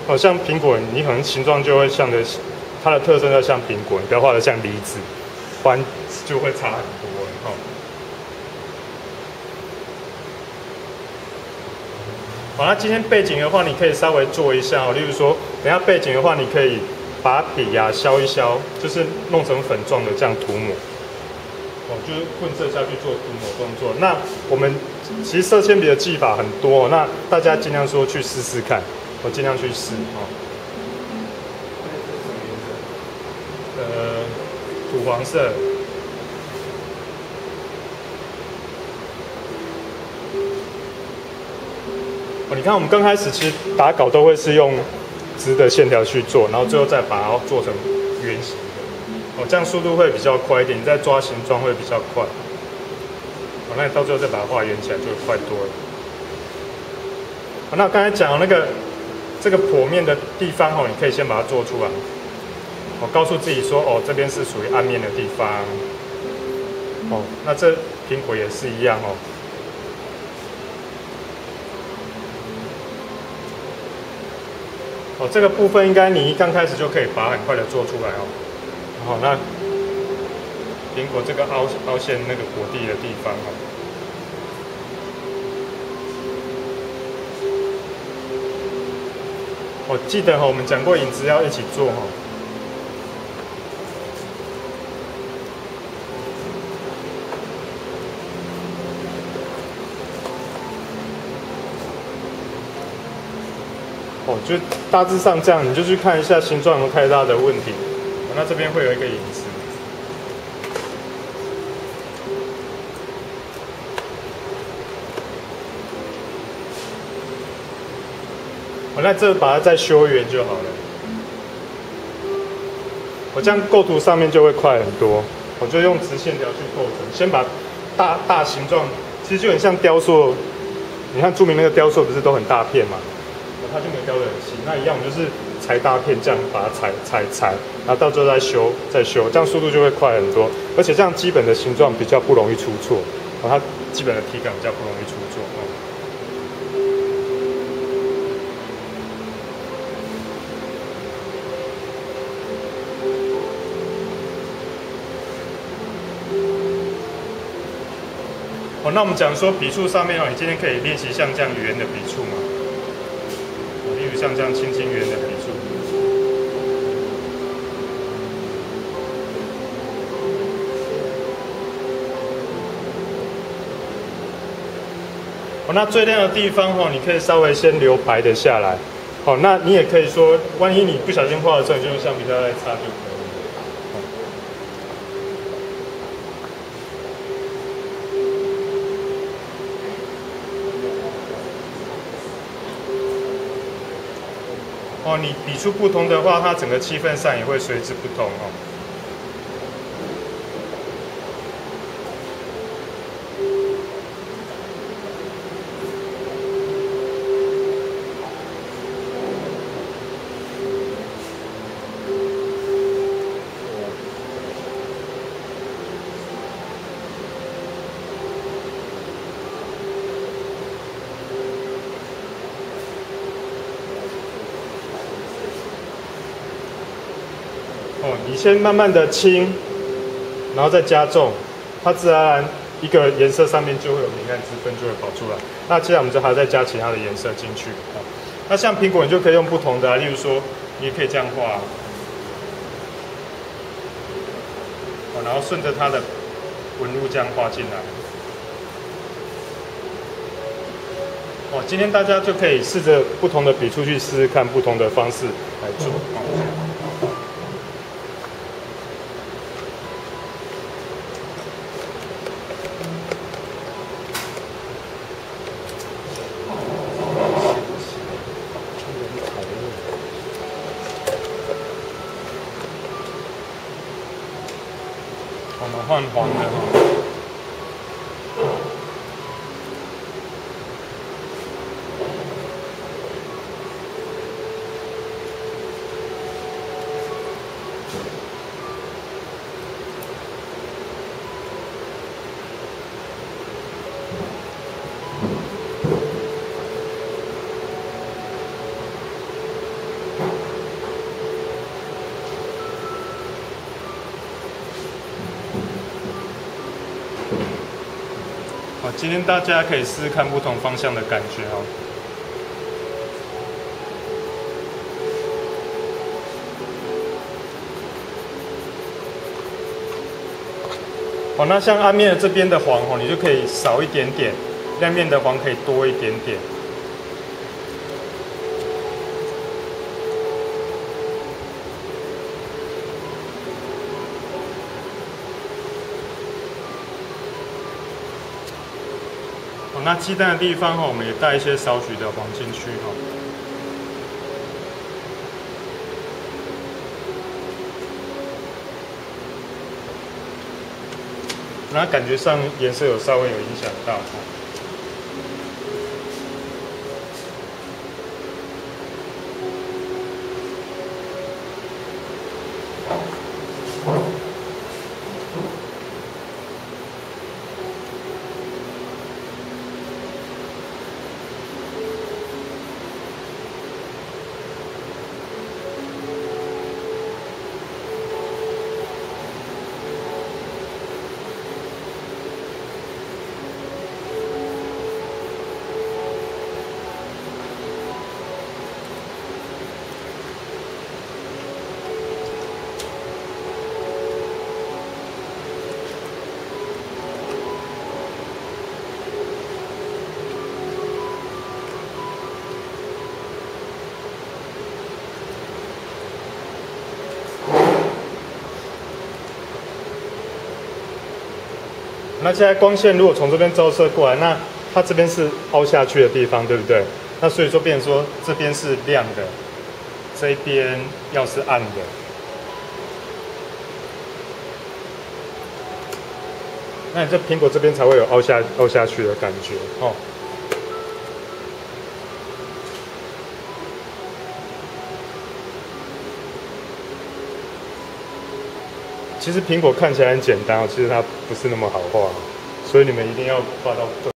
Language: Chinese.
哦，像苹果，你可能形状就会像的，它的特征要像苹果，你不要画的像梨子，不然就会差很多哦。好，那今天背景的话，你可以稍微做一下哦。例如说，等一下背景的话，你可以把笔啊削一削，就是弄成粉状的这样涂抹。哦，就是混色下去做涂抹动作。那我们其实色铅笔的技法很多，那大家尽量说去试试看，我尽量去试哦。土黄色。你看，我们刚开始其实打稿都会是用直的线条去做，然后最后再把它做成圆形的。哦，这样速度会比较快一点，你在抓形状会比较快。好，那你到最后再把它画圆起来就会快多了。好，那刚才讲那个这个剖面的地方哦，你可以先把它做出来。我告诉自己说，哦，这边是属于暗面的地方。哦，那这苹果也是一样哦。哦，这个部分应该你一刚开始就可以把它很快的做出来哦。好，那苹果这个凹陷那个果蒂的地方哦。哦，记得哦，我们讲过影子要一起做哦。哦，就大致上这样，你就去看一下形状有没有太大的问题。哦，那这边会有一个影子。哦，那这把它再修圆就好了。我这样构图上面就会快很多。我就用直线条去构成，先把大形状，其实就很像雕塑。你看著名那个雕塑不是都很大片嘛？它就没有雕得很细。那一样，我们就是裁大片，这样把它裁，然后到最后再修，这样速度就会快很多。而且这样基本的形状比较不容易出错，哦，它基本的体感比较不容易出错哦。哦，那我们讲说笔触上面哦，你今天可以练习像这样圆的笔触嘛。例如像这样轻轻圆的笔触。哦，那最亮的地方哦，你可以稍微先留白的下来。哦，那你也可以说，万一你不小心画的时候，你就用橡皮擦来擦就可以了。哦，你笔触不同的话，它整个气氛上也会随之不同哦。哦，你先慢慢的轻，然后再加重，它自然而然一个颜色上面就会有明暗之分，就会跑出来。那接下来我们就还要再加其他的颜色进去。哦，那像苹果你就可以用不同的，例如说你也可以这样画，哦，然后顺着它的纹路这样画进来。哦，今天大家就可以试着不同的笔触去试试看不同的方式来做。哦，我们换黄的哈。好，今天大家可以试试看不同方向的感觉哦。好，那像暗面的这边的黄哦，你就可以少一点点，亮面的黄可以多一点点。哦，那鸡蛋的地方哦，我们也带一些少许的黄进去哦。那感觉上颜色有稍微有影响到。那现在光线如果从这边照射过来，那它这边是凹下去的地方，对不对？那所以说，变成说这边是亮的，这边要是暗的。那你这苹果这边才会有凹下去的感觉哦。其实苹果看起来很简单哦，其实它不是那么好画，所以你们一定要画到。